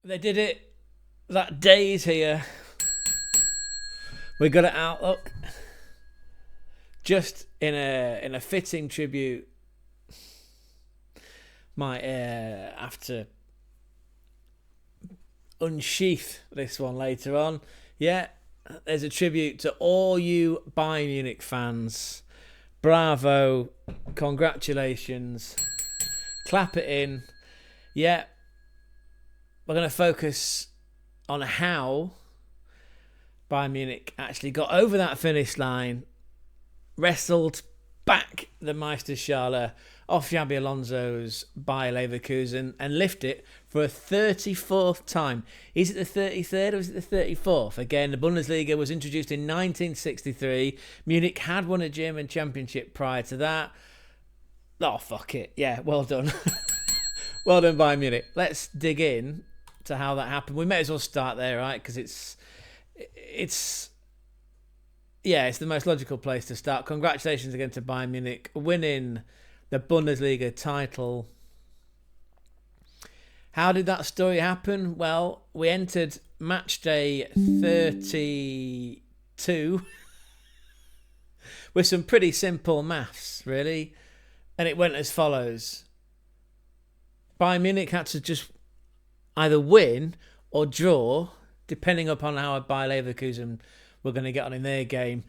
They did it. That day is here. We got it out. Look, just in a fitting tribute. Might have to unsheath this one later on. Yeah, there's a tribute to all you Bayern Munich fans. Bravo, congratulations. Clap it in. Yeah, we're going to focus on how Bayern Munich actually got over that finish line, wrestled back the MEISTERSCHALE off Xabi Alonso's Bayer Leverkusen and lift it for a 34th time. Is it the 33rd or is it the 34th? Again, the Bundesliga was introduced in 1963. Munich had won a German championship prior to that. Oh, fuck it. Yeah, well done. Well done, Bayern Munich. Let's dig in to how that happened. We may as well start there, right? Because it's the most logical place to start. Congratulations again to Bayern Munich winning the Bundesliga title. How did that story happen? Well, we entered match day 32 with some pretty simple maths, really. And it went as follows. Bayern Munich had to just either win or draw, depending upon how Bayer Leverkusen were going to get on in their game.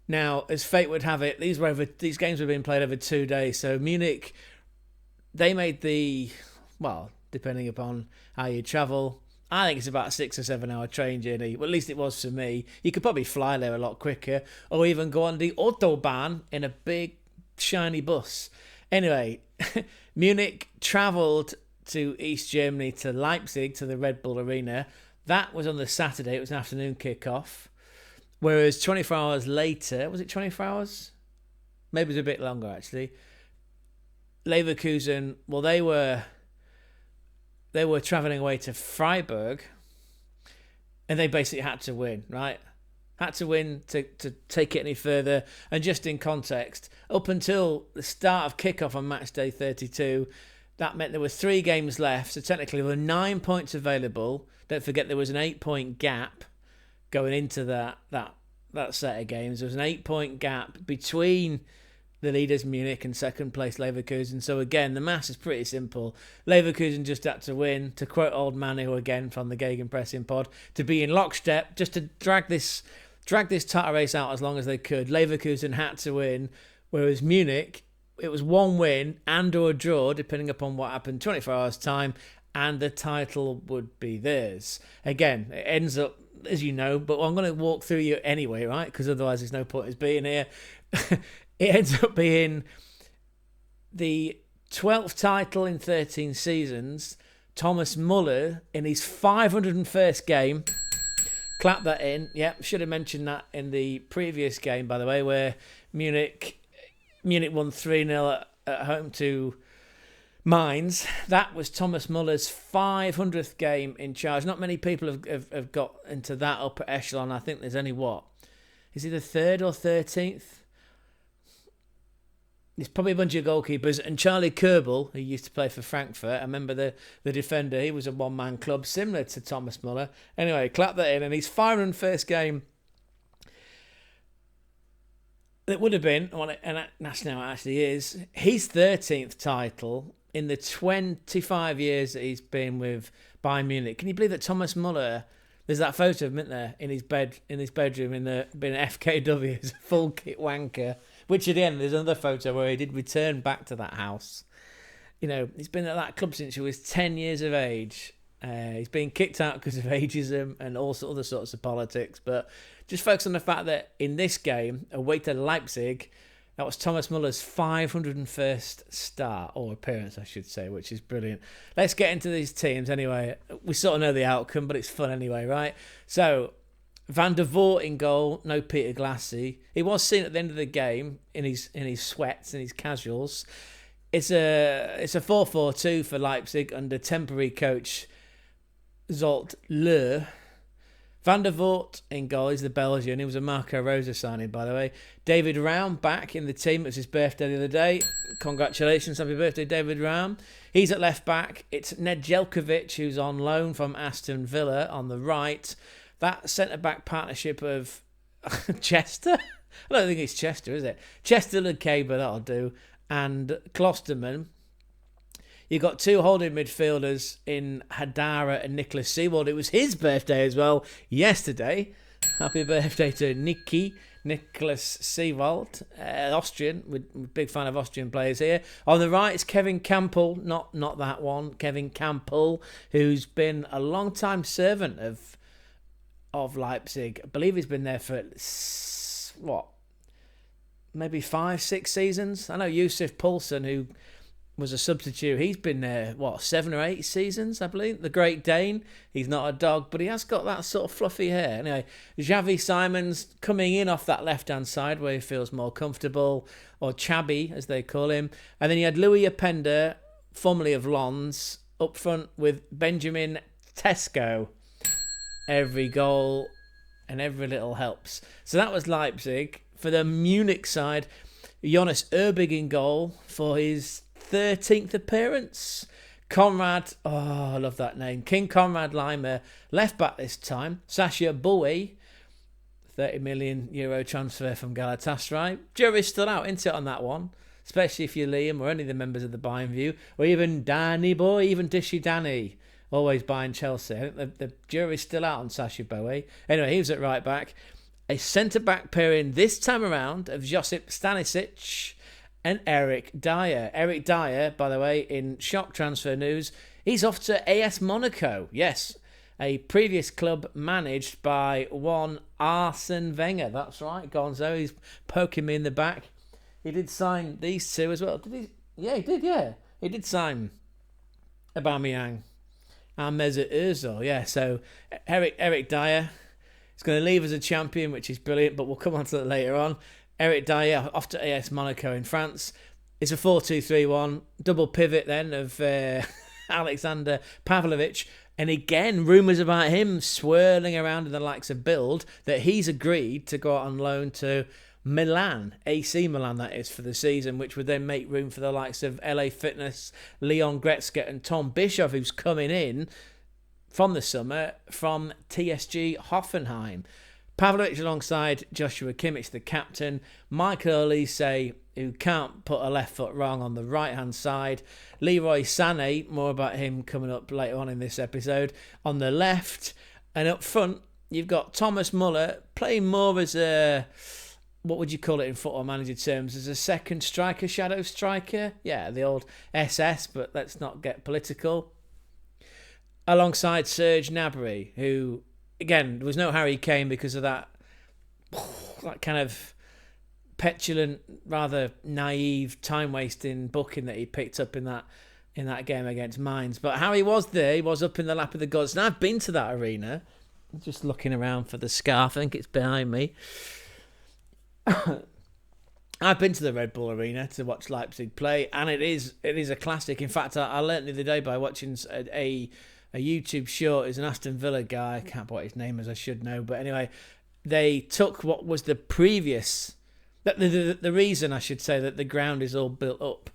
Now, as fate would have it, these games were being played over 2 days. So Munich, they made depending upon how you travel, I think it's about a 6 or 7 hour train journey. Well, at least it was for me. You could probably fly there a lot quicker, or even go on the Autobahn in a big shiny bus. Anyway, Munich travelled to East Germany, to Leipzig, to the Red Bull Arena. That was on the Saturday. It was an afternoon kickoff. Whereas 24 hours later, was it 24 hours? Maybe it was a bit longer, actually. Leverkusen, well, they were travelling away to Freiburg, and they basically had to win, right? Had to win to take it any further. And just in context, up until the start of kickoff on match day 32, that meant there were 3 games left. So technically there were 9 points available. Don't forget there was an 8-point gap going into that set of games. There was an 8-point gap between the leaders Munich and second place Leverkusen. So again, the maths is pretty simple. Leverkusen just had to win, to quote old Manu again from the Gegenpressing pod, to be in lockstep, just to drag this title race out as long as they could. Leverkusen had to win, whereas Munich, it was 1 win and or a draw, depending upon what happened 24 hours time, and the title would be theirs. Again, it ends up, as you know, but I'm going to walk through you anyway, right? Because otherwise there's no point in us being here. It ends up being the 12th title in 13 seasons. Thomas Muller, in his 501st game, clap that in. Yeah, should have mentioned that in the previous game, by the way, where Munich won 3-0 at home to Mainz. That was Thomas Muller's 500th game in charge. Not many people have got into that upper echelon. I think there's only is he the 3rd or 13th? There's probably a bunch of goalkeepers. And Charlie Kerbel, who used to play for Frankfurt, I remember the defender, he was a one-man club similar to Thomas Muller. Anyway, clap that in. And his 501st game, it would have been, and that's now it actually is, his 13th title in the 25 years that he's been with Bayern Munich. Can you believe that Thomas Muller, there's that photo of him, isn't there, in his bedroom being an FKW as a full kit wanker, which at the end there's another photo where he did return back to that house. You know, he's been at that club since he was 10 years of age. He's been kicked out because of ageism and all other sorts of politics, but just focus on the fact that in this game, away to Leipzig, that was Thomas Muller's 501st start, or appearance, I should say, which is brilliant. Let's get into these teams anyway. We sort of know the outcome, but it's fun anyway, right? So, Van der Voort in goal, no Peter Glassie. He was seen at the end of the game in his sweats and his casuals. It's a 4-4-2 for Leipzig under temporary coach Zolt Löw. Van der Voort in goal. He's the Belgian. He was a Marco Rosa signing, by the way. David Raum back in the team. It was his birthday the other day. Congratulations. Happy birthday, David Raum. He's at left back. It's Nedjelkovic, who's on loan from Aston Villa on the right. That centre-back partnership of Chester? I don't think it's Chester, is it? Chester Lukeba, that'll do. And Klosterman. You've got two holding midfielders in Hadara and Nicholas Sewald. It was his birthday as well yesterday. Happy birthday to Nicholas Sewald, Austrian. We're big fan of Austrian players here. On the right is Kevin Campbell, not that one. Kevin Campbell, who's been a long-time servant of Leipzig. I believe he's been there for, maybe 5-6 seasons? I know Yusuf Poulsen, who was a substitute, he's been there, 7 or 8 seasons, I believe. The Great Dane, he's not a dog, but he has got that sort of fluffy hair. Anyway, Xavi Simons coming in off that left-hand side where he feels more comfortable, or Xabi, as they call him. And then you had Louis Openda, formerly of Lens, up front with Benjamin Tesco. Every goal and every little helps. So that was Leipzig. For the Munich side, Jonas Erbig in goal for his 13th appearance. Conrad, I love that name. King Conrad Leimer, left back this time. Sasha Bowie, €30 million transfer from Galatasaray. Jury's still out, isn't it, on that one? Especially if you're Liam or any of the members of the Bayern View. Or even Danny Boy, even Dishy Danny. Always buying Chelsea. I think the jury's still out on Sasha Bowie. Anyway, he was at right back. A centre-back pairing this time around of Josip Stanisic and Eric Dier. Eric Dier, by the way, in shock transfer news, he's off to AS Monaco. Yes, a previous club managed by one Arsene Wenger. That's right, Gonzo. He's poking me in the back. He did sign these two as well. Did he? Yeah, he did, yeah. He did sign Aubameyang and Mesut Ozil. Yeah, so Eric Dier is going to leave as a champion, which is brilliant, but we'll come on to that later on. Eric Dier off to AS Monaco in France. It's a 4-2-3-1. Double pivot then of Alexander Pavlovich. And again, rumours about him swirling around in the likes of Bild that he's agreed to go out on loan to Milan, AC Milan that is, for the season, which would then make room for the likes of LA Fitness, Leon Goretzka and Tom Bischoff, who's coming in from the summer from TSG Hoffenheim. Pavlovic alongside Joshua Kimmich, the captain. Michael Olise, who can't put a left foot wrong on the right-hand side. Leroy Sané, more about him coming up later on in this episode, on the left. And up front, you've got Thomas Muller playing more as a, what would you call it in football manager terms, as a second striker, shadow striker? Yeah, the old SS, but let's not get political. Alongside Serge Gnabry, who, again, there was no Harry Kane because of that kind of petulant, rather naive, time-wasting booking that he picked up in that game against Mainz. But Harry was there. He was up in the lap of the gods. And I've been to that arena. I'm just looking around for the scarf. I think it's behind me. I've been to the Red Bull Arena to watch Leipzig play, and it is a classic. In fact, I learnt the other day by watching a YouTube short. Is an Aston Villa guy. I can't remember what his name is. I should know. But anyway, they took what was the previous... The reason, I should say, that the ground is all built up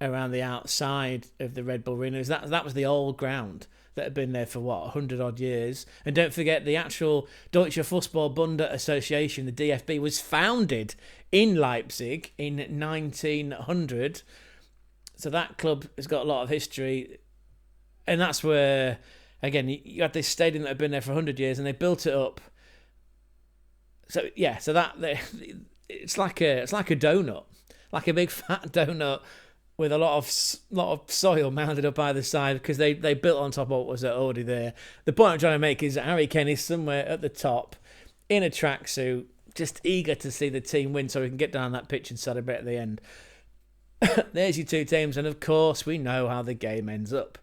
around the outside of the Red Bull Arena is that was the old ground that had been there for, 100-odd years. And don't forget, the actual Deutsche Fußball-Bund Association, the DFB, was founded in Leipzig in 1900. So that club has got a lot of history. And that's where, again, you had this stadium that had been there for 100 years, and they built it up. So, yeah, so that... It's like a donut, like a big fat donut with a lot of soil mounded up either side because they built on top of what was already there. The point I'm trying to make is that Harry Kane is somewhere at the top in a tracksuit, just eager to see the team win so he can get down that pitch and celebrate at the end. There's your two teams, and of course we know how the game ends up.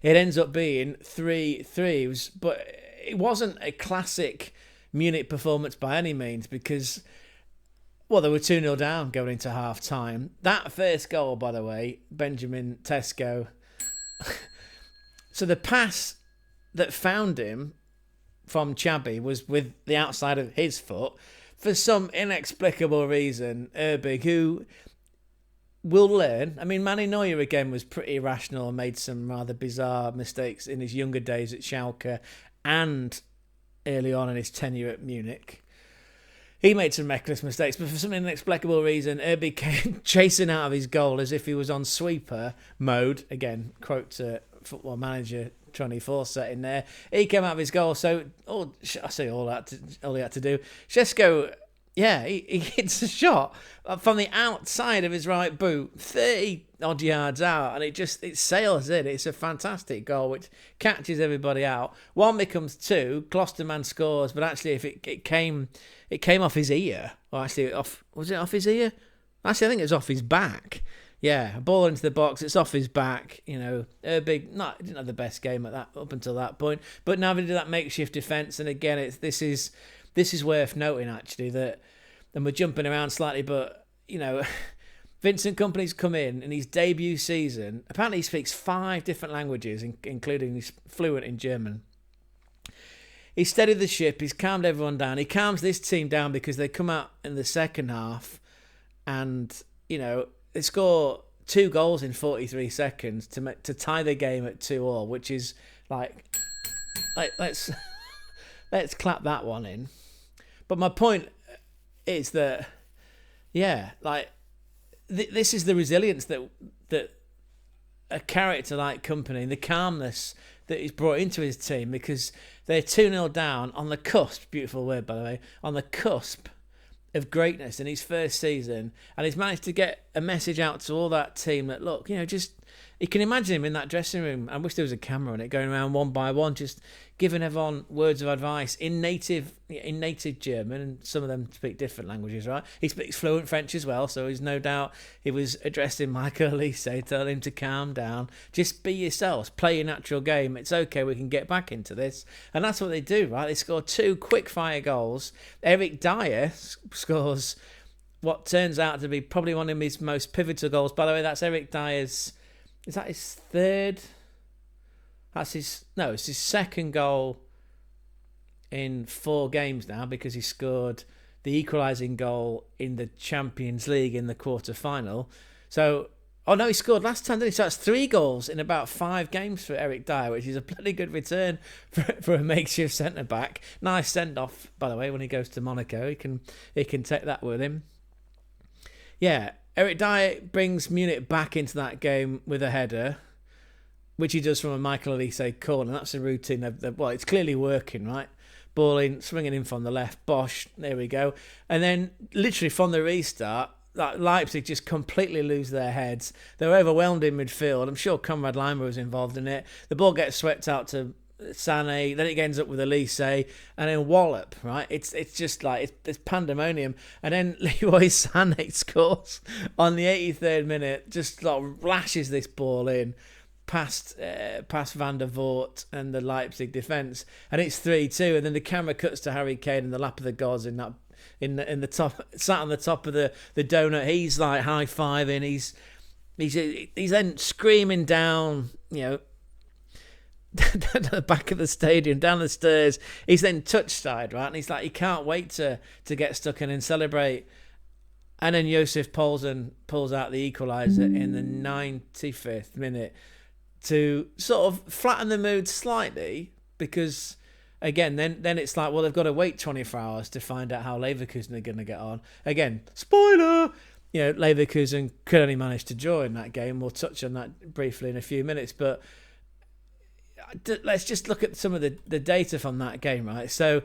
It ends up being 3-3, but it wasn't a classic Munich performance by any means because, they were 2-0 down going into half-time. That first goal, by the way, Benjamin Tesco. So the pass that found him from Xabi was with the outside of his foot. For some inexplicable reason, Erbig, who will learn. I mean, Manny Neuer again was pretty irrational and made some rather bizarre mistakes in his younger days at Schalke and early on in his tenure at Munich. He made some reckless mistakes, but for some inexplicable reason, Erbig came chasing out of his goal as if he was on sweeper mode. Again, quote Football Manager 24 set in there. He came out of his goal, so all he had to do. Šeško, yeah, he hits a shot from the outside of his right boot, 30 odd yards out, and it sails in. It's a fantastic goal which catches everybody out. One becomes two. Klosterman scores, but actually, if it came off his ear, or actually was it off his ear? Actually, I think it was off his back. Yeah, a ball into the box. It's off his back. You know, Erbig didn't have the best game up until that point, but now they do that makeshift defence, and again, this is worth noting actually that, and we're jumping around slightly, but you know, Vincent Kompany's come in his debut season. Apparently, he speaks 5 different languages, including he's fluent in German. He's steadied the ship. He's calmed everyone down. He calms this team down because they come out in the second half, and you know they score 2 goals in 43 seconds to tie the game at 2-2, which is like let's clap that one in. But my point is that, yeah, like this is the resilience that a character like Kompany and the calmness that he's brought into his team, because they're 2-0 down on the cusp, beautiful word by the way, on the cusp of greatness in his first season, and he's managed to get a message out to all that team that, look, you know, just, you can imagine him in that dressing room. I wish there was a camera on it, going around one by one, just giving everyone words of advice in native German, and some of them speak different languages, right? He speaks fluent French as well, so he's no doubt he was addressing Michael Olise, telling him to calm down, just be yourselves, play your natural game. It's okay, we can get back into this, and that's what they do, right? They score 2 quick fire goals. Eric Dier scores what turns out to be probably one of his most pivotal goals. By the way, that's Eric Dier's. Is that his third? It's his second goal in 4 games now, because he scored the equalising goal in the Champions League in the quarter-final. So, he scored last time, didn't he? So that's 3 goals in about 5 games for Eric Dier, which is a bloody good return for a makeshift centre-back. Nice send-off, by the way, when he goes to Monaco. He can take that with him. Yeah, Eric Dier brings Munich back into that game with a header, which he does from a Michael Olise corner. That's a routine. It's clearly working, right? Ball in, swinging in from the left. Bosch, there we go. And then, literally from the restart, Leipzig just completely lose their heads. They're overwhelmed in midfield. I'm sure Conrad Leimer was involved in it. The ball gets swept out to Sané, then it ends up with Elise, and then wallop, right? It's just like it's pandemonium, and then Leroy Sané scores on the 83rd minute, just like lashes this ball in past Van der Voort and the Leipzig defence, and it's 3-2. And then the camera cuts to Harry Kane in the lap of the gods in the top, sat on the top of the donut. He's like high-fiving. He's then screaming down, you know, at the back of the stadium, down the stairs. He's then touchside, right? And he's like, he can't wait to get stuck in and celebrate. And then Josef Poulsen pulls out the equaliser in the 95th minute to sort of flatten the mood slightly, because again, then it's like, well, they've got to wait 24 hours to find out how Leverkusen are going to get on. Again, spoiler! You know, Leverkusen could only manage to draw in that game. We'll touch on that briefly in a few minutes, but let's just look at some of the data from that game, right? So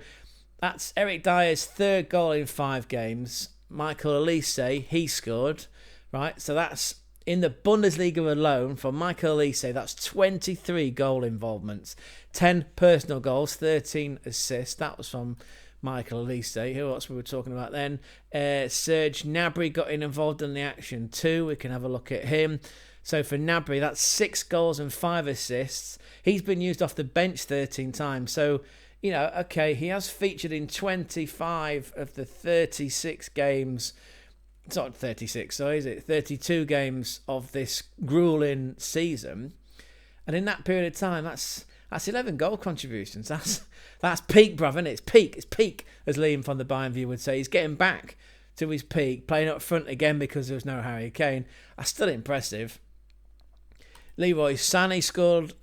that's Eric Dier's 3rd goal in 5 games. Michael Olise, he scored, right? So that's in the Bundesliga alone for Michael Olise. That's 23 goal involvements, 10 personal goals, 13 assists. That was from Michael Olise. Who else we were talking about then? Serge Gnabry got involved in the action too. We can have a look at him. So for Gnabry, that's 6 goals and 5 assists. He's been used off the bench 13 times. So, you know, okay, he has featured in 25 of the 36 games. It's not 36, so is it? 32 games of this grueling season. And in that period of time, that's That's 11 goal contributions. That's peak, bruv, isn't it? It's peak. It's peak, as Liam from the Bayern View would say. He's getting back to his peak, playing up front again because there was no Harry Kane. That's still impressive. Leroy Sané scored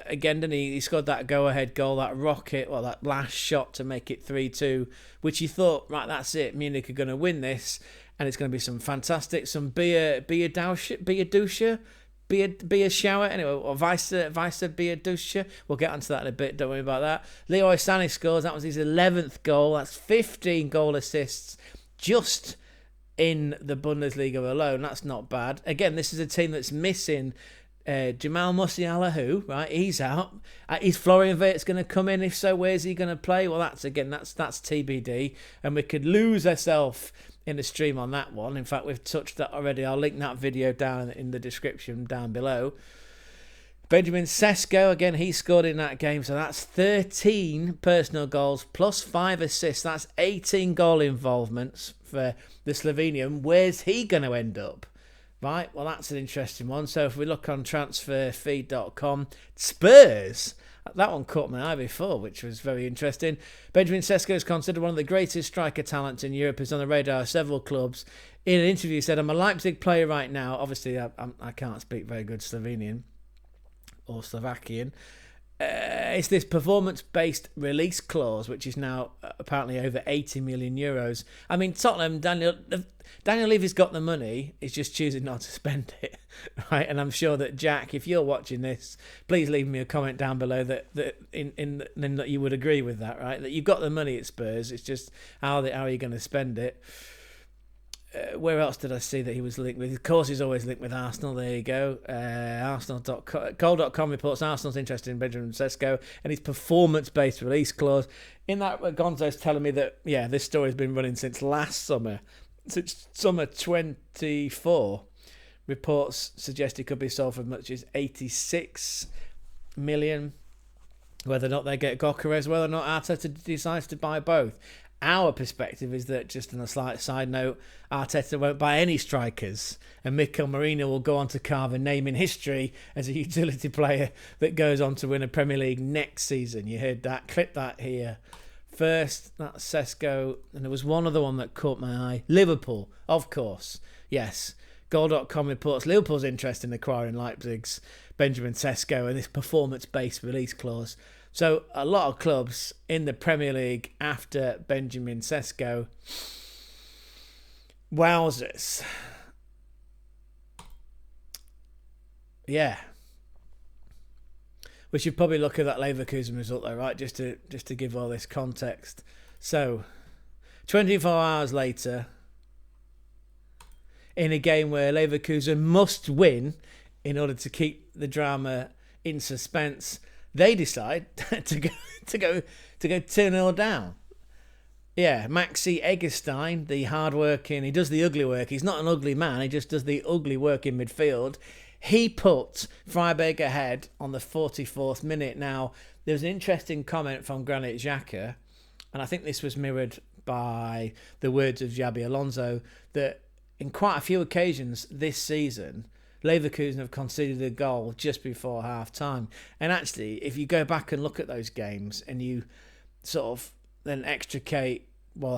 again, didn't he? He scored that go-ahead goal, that rocket, well, that last shot to make it 3-2, which he thought, right, that's it, Munich are going to win this, and it's going to be some beer shower, anyway, or vice beer douche. We'll get onto that in a bit, don't worry about that. Leroy Sané scores, that was his 11th goal, that's 15 goal assists just in the Bundesliga alone. That's not bad. Again, this is a team that's missing Jamal Musiala, right? He's out. Is Florian Wirtz going to come in? If so, where's he going to play? Well, that's TBD, and we could lose ourselves in the stream on that one. In fact, we've touched that already. I'll link that video down in the description down below. Benjamin Sesko, again, he scored in that game, so that's 13 personal goals plus 5 assists. That's 18 goal involvements for the Slovenian. Where's he going to end up? Right, well, that's an interesting one. So if we look on transferfeed.com, Spurs, that one caught my eye before, which was very interesting. Benjamin Sesko is considered one of the greatest striker talents in Europe. Is on the radar of several clubs. In an interview, he said, I'm a Leipzig player right now. Obviously, I can't speak very good Slovenian or Slovakian. It's this performance-based release clause, which is now apparently over 80 million euros. I mean, Tottenham, Daniel Levy's got the money. He's just choosing not to spend it, right? And I'm sure that Jack, if you're watching this, please leave me a comment down below that you would agree with that, right? That you've got the money at Spurs. It's just how are you going to spend it? Where else did I see that he was linked with? Of course, he's always linked with Arsenal. There you go. Goal.com reports Arsenal's interested in Benjamin Sesko and his performance-based release clause. In that, Gonzo's telling me that, yeah, this story's been running since last summer. Since summer 24. Reports suggest it could be sold for as much as 86 million. Whether or not they get Gokares, whether or not Arteta decides to buy both. Our perspective is that, just on a slight side note, Arteta won't buy any strikers, and Mikel Merino will go on to carve a name in history as a utility player that goes on to win a Premier League next season. You heard that. Clip that here. First, that's Sesko, and there was one other one that caught my eye. Liverpool, of course. Yes. Goal.com reports Liverpool's interest in acquiring Leipzig's Benjamin Sesko and this performance-based release clause. So a lot of clubs in the Premier League after Benjamin Sesko. Wowzers. Yeah. We should probably look at that Leverkusen result though, right? Just to give all this context. So 24 hours later, in a game where Leverkusen must win in order to keep the drama in suspense, they decide to go 2-0 down. Yeah, Maxi Eggestein, the hard-working, he does the ugly work. He's not an ugly man, he just does the ugly work in midfield. He put Freiburg ahead on the 44th minute. Now, there's an interesting comment from Granit Xhaka, and I think this was mirrored by the words of Xabi Alonso, that in quite a few occasions this season, Leverkusen have conceded a goal just before half-time. And actually, if you go back and look at those games and you sort of then extricate, well,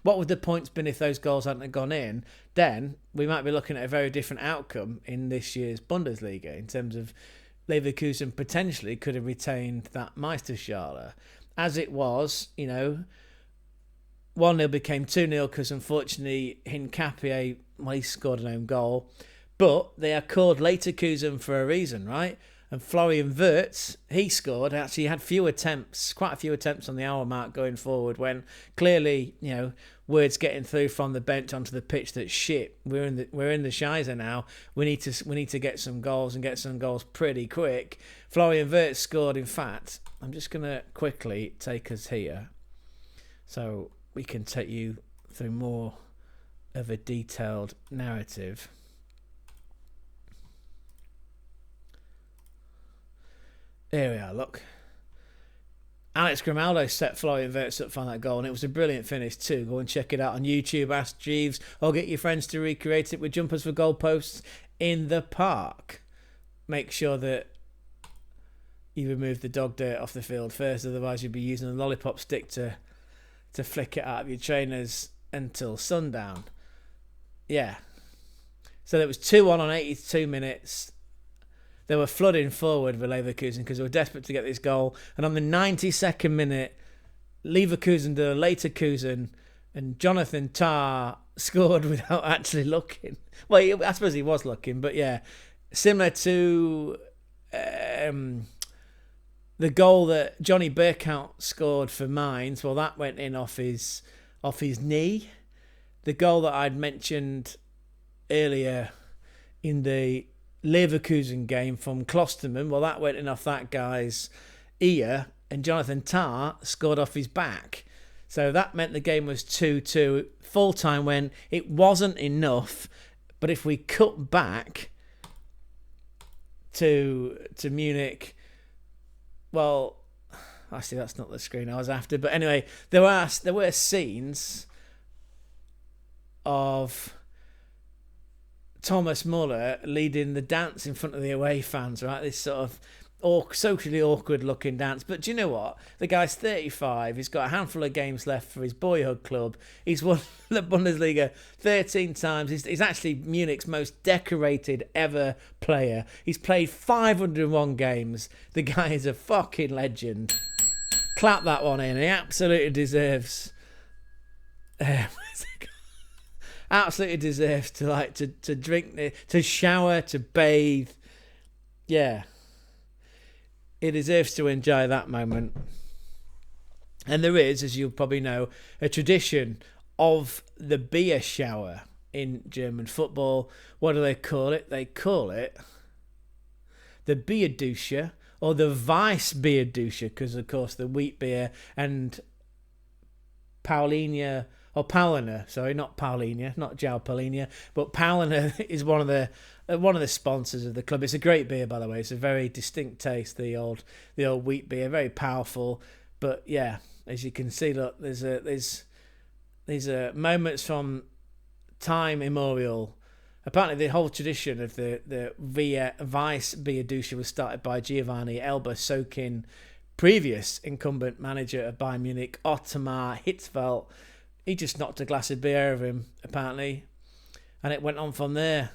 what would the points been if those goals hadn't gone in? Then we might be looking at a very different outcome in this year's Bundesliga in terms of Leverkusen potentially could have retained that Meisterschale. As it was, 1-0 became 2-0 because unfortunately Hincapie, he scored an own goal. But they are called Leverkusen for a reason, right? And Florian Wirtz, he scored. Actually, he had quite a few attempts on the hour mark going forward when clearly, words getting through from the bench onto the pitch that shit, we're in the Shizer now. We need to get some goals and get some goals pretty quick. Florian Wirtz scored. In fact, I'm just going to quickly take us here so we can take you through more of a detailed narrative. Here we are, look. Alex Grimaldo set Florian Wirtz up for that goal, and it was a brilliant finish too. Go and check it out on YouTube, Ask Jeeves, or get your friends to recreate it with jumpers for goalposts in the park. Make sure that you remove the dog dirt off the field first, otherwise you'd be using a lollipop stick to flick it out of your trainers until sundown. Yeah. So there was 2-1 on 82 minutes. They were flooding forward with Leverkusen because they were desperate to get this goal. And on the 92nd minute, Leverkusen did a Leverkusen, and Jonathan Tah scored without actually looking. Well, I suppose he was looking, but yeah. Similar to the goal that Johnny Burkout scored for Mainz, well, that went in off his knee. The goal that I'd mentioned earlier in the Leverkusen game from Klosterman, well, that went in off that guy's ear, and Jonathan Tah scored off his back. So that meant the game was 2-2. Full time when it wasn't enough, but if we cut back to Munich, well, actually that's not the screen I was after, but anyway, there were scenes of Thomas Muller leading the dance in front of the away fans, right? This sort of socially awkward looking dance. But do you know what? The guy's 35. He's got a handful of games left for his boyhood club. He's won the Bundesliga 13 times. He's actually Munich's most decorated ever player. He's played 501 games. The guy is a fucking legend. Clap that one in. He absolutely deserves... absolutely deserves to drink, to shower, to bathe. Yeah. He deserves to enjoy that moment. And there is, as you'll probably know, a tradition of the beer shower in German football. What do they call it? They call it the Bierdusche, or the Weiss Bierdusche, because of course the wheat beer and Paulina, sorry, not Paulinia, not João Paulinia, but Paulina is one of the sponsors of the club. It's a great beer, by the way. It's a very distinct taste, the old wheat beer, very powerful. But yeah, as you can see, look, there's moments from time immemorial. Apparently, the whole tradition of the Weiss Bierdusche was started by Giovanni Elber-Sokin, previous incumbent manager of Bayern Munich, Ottomar Hitzfeld. He just knocked a glass of beer over him, apparently, and it went on from there.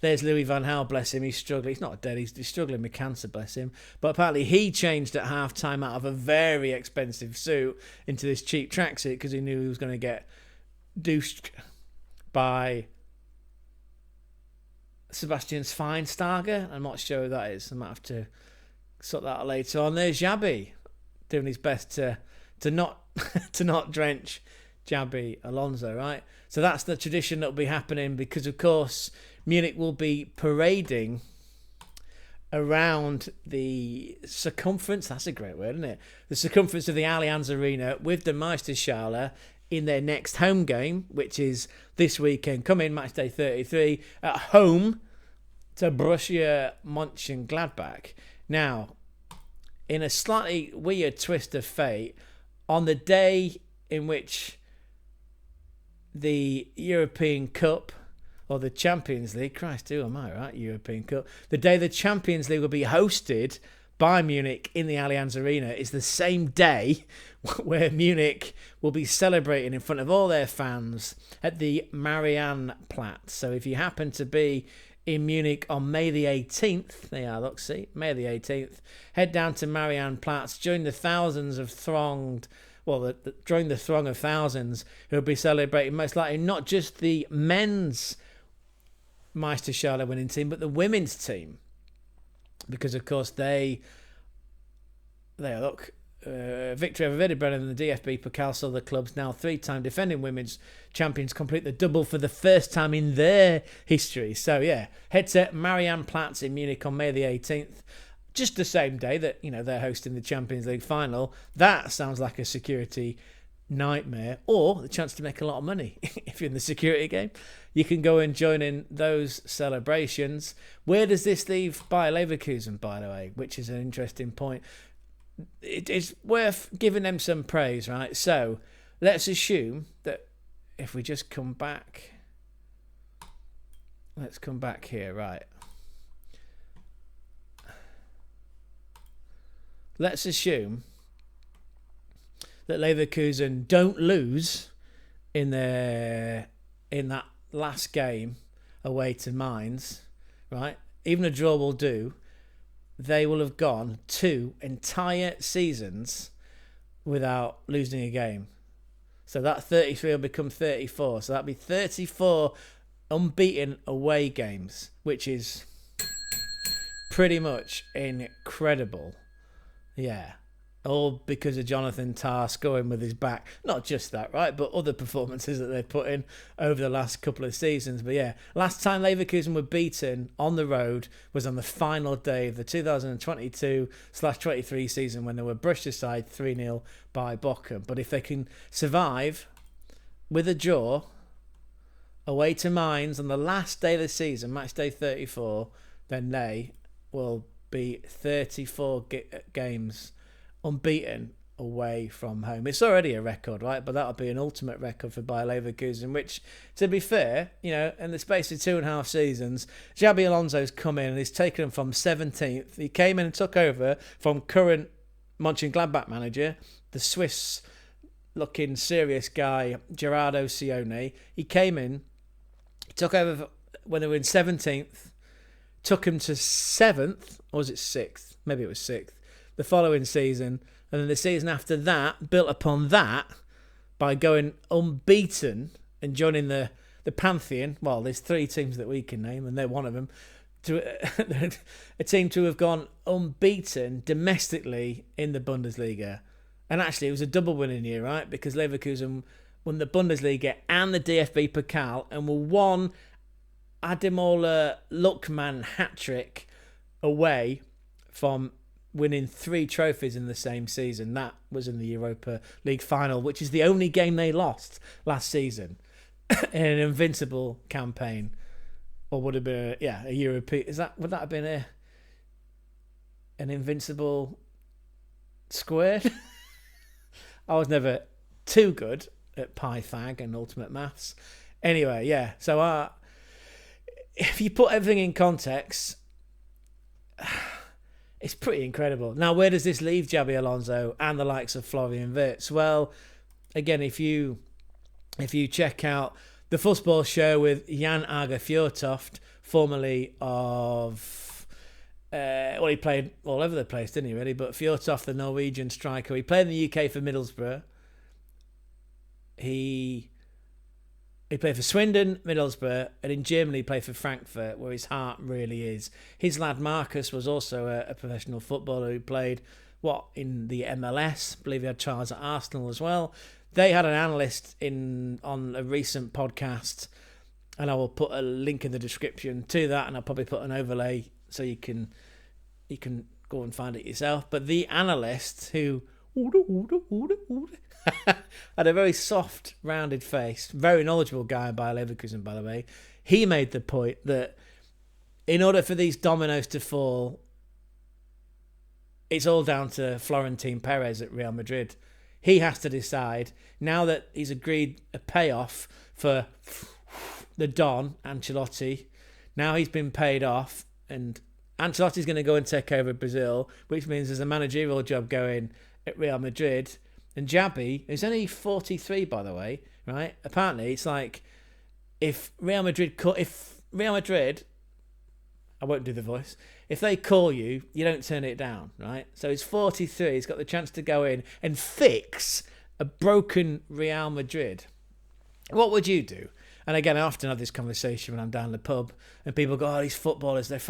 There's Louis van Gaal, bless him. He's struggling. He's not dead. He's struggling with cancer, bless him. But apparently he changed at half-time out of a very expensive suit into this cheap tracksuit because he knew he was going to get douched by Sebastian Schweinsteiger. I'm not sure who that is. I might have to sort that out later on. There's Xabi doing his best to not drench Xabi Alonso, right? So that's the tradition that will be happening because, of course, Munich will be parading around the circumference. That's a great word, isn't it? The circumference of the Allianz Arena with the Meisterschale in their next home game, which is this weekend, coming match day 33, at home to Borussia Mönchengladbach. Now, in a slightly weird twist of fate, on the day in which the European Cup, or the Champions League, Christ, who am I, right? European Cup. The day the Champions League will be hosted by Munich in the Allianz Arena is the same day where Munich will be celebrating in front of all their fans at the Mariannplatz. So if you happen to be in Munich on May the 18th, there you are, look, see, May the 18th, head down to Mariannplatz, join the thousands of thronged... join the throng of thousands who will be celebrating most likely not just the men's Meisterschale winning team, but the women's team. Because, of course, victory over Werder Bremen in the DFB Pokal saw the club's now three-time defending women's champions complete the double for the first time in their history. So, yeah, head to Mariannplatz in Munich on May the 18th. Just the same day that, they're hosting the Champions League final. That sounds like a security nightmare, or the chance to make a lot of money. If you're in the security game, you can go and join in those celebrations. Where does this leave Bayer Leverkusen, by the way, which is an interesting point? It is worth giving them some praise, right? So let's assume that if we just come back, let's come back here, right? let's assume that Leverkusen don't lose in that last game away to Mainz, right? Even a draw will do. They will have gone 2 entire seasons without losing a game. So that 33 will become 34. So that'll be 34 unbeaten away games, which is pretty much incredible. Yeah. All because of Jonathan Tah scoring with his back. Not just that, right? But other performances that they've put in over the last couple of seasons. But yeah, last time Leverkusen were beaten on the road was on the final day of the 2022/23 season when they were brushed aside 3-0 by Bochum. But if they can survive with a draw away to Mainz on the last day of the season, match day 34, then they will be 34 games unbeaten away from home. It's already a record, right? But that'll be an ultimate record for Bayer Leverkusen, which, to be fair, in the space of 2.5 seasons, Xabi Alonso's come in and he's taken them from 17th. He came in and took over from current Mönchengladbach manager, the Swiss-looking serious guy, Gerardo Sione. He came in, he took over when they were in 17th, took him to 7th, or was it 6th? Maybe it was 6th. The following season, and then the season after that, built upon that by going unbeaten and joining the Pantheon. Well, there's 3 teams that we can name, and they're one of them. A team to have gone unbeaten domestically in the Bundesliga. And actually, it was a double winning year, right? Because Leverkusen won the Bundesliga and the DFB Pokal and were one Ademola Luckman hat-trick away from winning 3 trophies in the same season. That was in the Europa League final, which is the only game they lost last season in an invincible campaign. Or would have been a European. Would that have been an invincible squared? I was never too good at Pythag and Ultimate Maths. Anyway, yeah. So if you put everything in context, it's pretty incredible. Now, where does this leave Xabi Alonso and the likes of Florian Wirtz? Well, again, if you check out the Football Show with Jan Ager Fjørtoft, formerly of he played all over the place, didn't he, really? But Fjørtoft, the Norwegian striker, he played in the UK for Middlesbrough. He played for Swindon, Middlesbrough, and in Germany he played for Frankfurt, where his heart really is. His lad Marcus was also a professional footballer who played, in the MLS. I believe he had trials at Arsenal as well. They had an analyst on a recent podcast, and I will put a link in the description to that, and I'll probably put an overlay so you can go and find it yourself. But the analyst who had a very soft, rounded face, very knowledgeable guy by Leverkusen, by the way. He made the point that in order for these dominoes to fall, it's all down to Florentine Perez at Real Madrid. He has to decide, now that he's agreed a payoff for the Don, Ancelotti, now he's been paid off, and Ancelotti's going to go and take over Brazil, which means there's a managerial job going at Real Madrid. And Xabi, who's only 43, by the way, right? Apparently, it's like if Real Madrid, I won't do the voice. If they call you, you don't turn it down, right? So he's 43. He's got the chance to go in and fix a broken Real Madrid. What would you do? And again, I often have this conversation when I'm down the pub and people go, these footballers, they're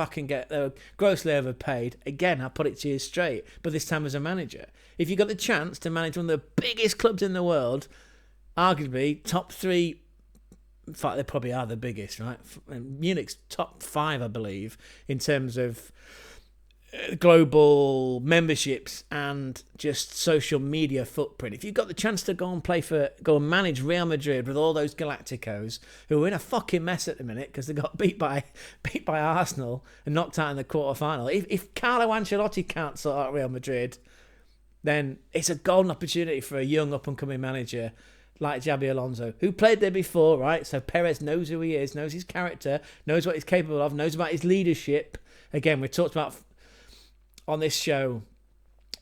grossly overpaid. Again, I put it to you straight, but this time as a manager. If you got the chance to manage one of the biggest clubs in the world, arguably top 3, in fact, they probably are the biggest, right? Munich's top 5, I believe, in terms of global memberships and just social media footprint. If you've got the chance to go and manage Real Madrid with all those Galacticos who are in a fucking mess at the minute because they got beat by Arsenal and knocked out in the quarter-final. If Carlo Ancelotti can't sort out Real Madrid, then it's a golden opportunity for a young up-and-coming manager like Xabi Alonso, who played there before, right? So Perez knows who he is, knows his character, knows what he's capable of, knows about his leadership. Again, we talked about on this show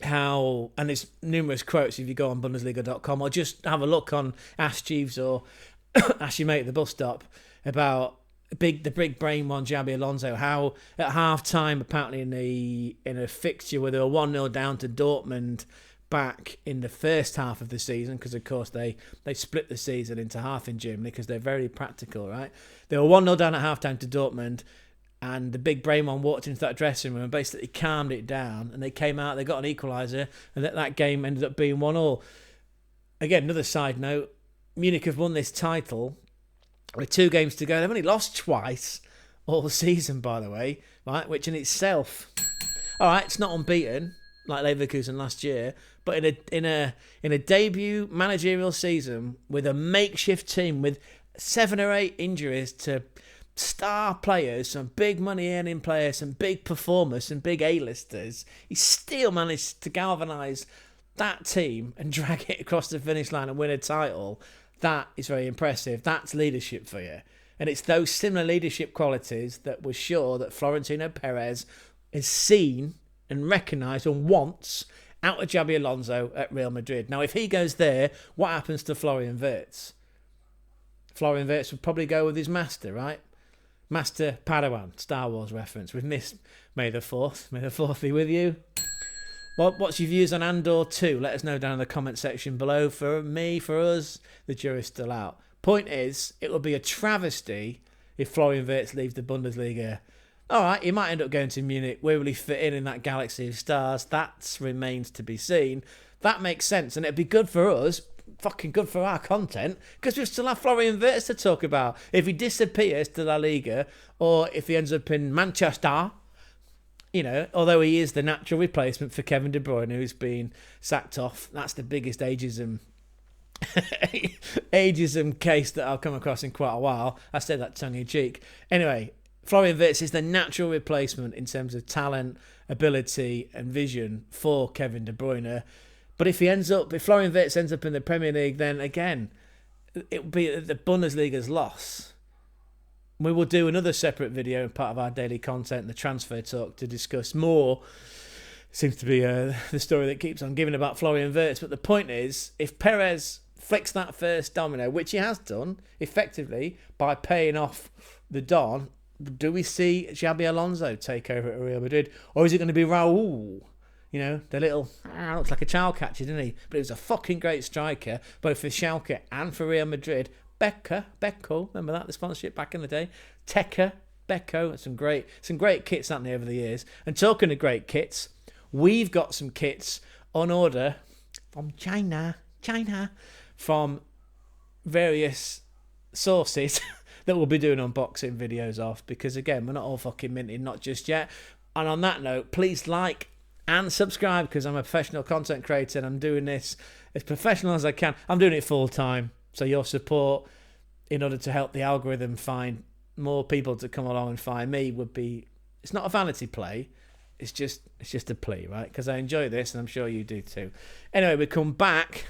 how, and there's numerous quotes if you go on Bundesliga.com or just have a look on Ask Jeeves or Ask Your Mate at the bus stop about the big brain one, Xabi Alonso, how at half time apparently in a fixture where they were 1-0 down to Dortmund back in the first half of the season, because of course they split the season into half in Germany because they're very practical, right? They were 1-0 down at half time to Dortmund, and the big brain one walked into that dressing room and basically calmed it down, and they came out, they got an equaliser, and that game ended up being 1-1. Again, another side note, Munich have won this title with 2 games to go. They've only lost twice all season, by the way, right? Which in itself, all right, it's not unbeaten like Leverkusen last year, but in a debut managerial season with a makeshift team with 7 or 8 injuries to star players, some big money earning players, some big performers, some big A-listers, he still managed to galvanise that team and drag it across the finish line and win a title. That is very impressive. That's leadership for you. And it's those similar leadership qualities that we're sure that Florentino Perez is seen and recognised and wants out of Xabi Alonso at Real Madrid. Now, if he goes there, what happens to Florian Wirtz? Florian Wirtz would probably go with his master, right? Master Padawan, Star Wars reference. We've missed May the 4th. May the 4th be with you. What's your views on Andor 2? Let us know down in the comment section below. For me, for us, the jury's still out. Point is, it will be a travesty if Florian Wirtz leaves the Bundesliga. All right, he might end up going to Munich. Where will he fit in that galaxy of stars? That remains to be seen. That makes sense, and it'd be good for us, fucking good for our content, because we still have Florian Wirtz to talk about. If he disappears to La Liga, or if he ends up in Manchester, you know, although he is the natural replacement for Kevin De Bruyne, who's been sacked off. That's the biggest ageism case that I've come across in quite a while. I said that tongue-in-cheek. Anyway, Florian Wirtz is the natural replacement in terms of talent, ability and vision for Kevin De Bruyne. But if Florian Wirtz ends up in the Premier League, then again, it will be the Bundesliga's loss. We will do another separate video and part of our daily content, the transfer talk, to discuss more. Seems to be the story that keeps on giving about Florian Wirtz. But the point is, if Perez flicks that first domino, which he has done effectively by paying off the Don, do we see Xabi Alonso take over at Real Madrid? Or is it going to be Raul? You know, the little, looks like a child catcher, didn't he? But he was a fucking great striker, both for Schalke and for Real Madrid. Beko, remember that, the sponsorship back in the day? Tekka, Beko, some great kits, haven't they, over the years? And talking of great kits, we've got some kits on order from China, from various sources that we'll be doing unboxing videos of, because again, we're not all fucking minting, not just yet. And on that note, please like and subscribe, because I'm a professional content creator and I'm doing this as professional as I can. I'm doing it full time. So your support in order to help the algorithm find more people to come along and find me would be, it's not a vanity play, it's just a plea, right? Because I enjoy this and I'm sure you do too. Anyway, we come back.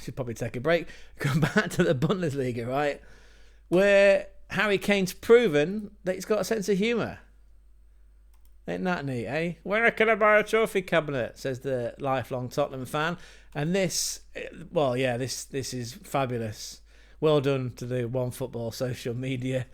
Should probably take a break. Come back to the Bundesliga, right? Where Harry Kane's proven that he's got a sense of humour. Ain't that neat, eh? Where can I buy a trophy cabinet? Says the lifelong Tottenham fan. And this is fabulous. Well done to the One Football social media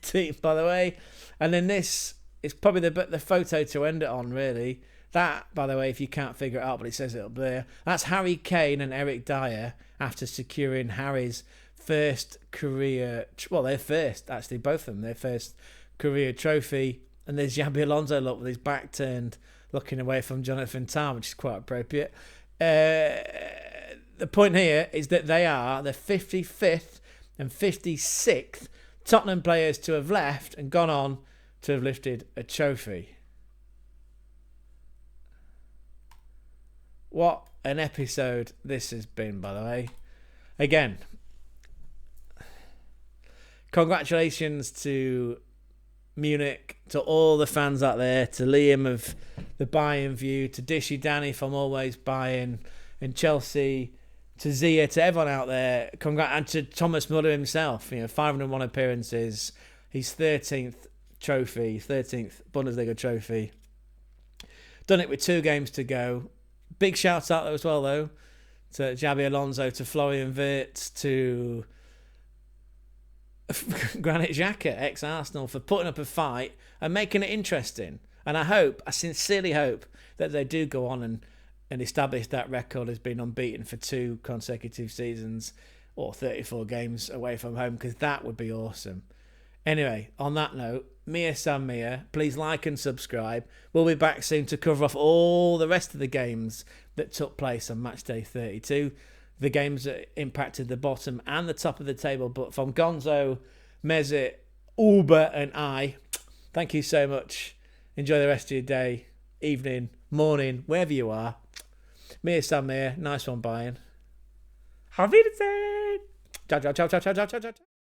team, by the way. And then this is probably the photo to end it on, really. That, by the way, if you can't figure it out, but it says it up there, that's Harry Kane and Eric Dier after securing Harry's first career, their first, actually, both of them, their first career trophy. And there's Xabi Alonso, look, with his back turned, looking away from Jonathan Tah, which is quite appropriate. The point here is that they are the 55th and 56th Tottenham players to have left and gone on to have lifted a trophy. What an episode this has been, by the way. Again, congratulations to Munich, to all the fans out there, to Liam of the Bayern View, to Dishy Danny from Always Bayern, and Chelsea, to Zia, to everyone out there. And to Thomas Muller himself, 501 appearances, his 13th Bundesliga trophy. Done it with 2 games to go. Big shout out as well, though, to Xabi Alonso, to Florian Wirtz, to Granit Xhaka, ex-Arsenal, for putting up a fight and making it interesting. And I sincerely hope that they do go on and establish that record as being unbeaten for 2 consecutive seasons or 34 games away from home, because that would be awesome. Anyway, on that note, Mia San Mia, please like and subscribe. We'll be back soon to cover off all the rest of the games that took place on match day 32. The games that impacted the bottom and the top of the table. But from Gonzo, Mezit, Uber and I, thank you so much. Enjoy the rest of your day, evening, morning, wherever you are. Mia San Mia, nice one, Bayern. Auf Wiedersehen. Ciao, ciao, ciao, ciao, ciao, ciao, ciao.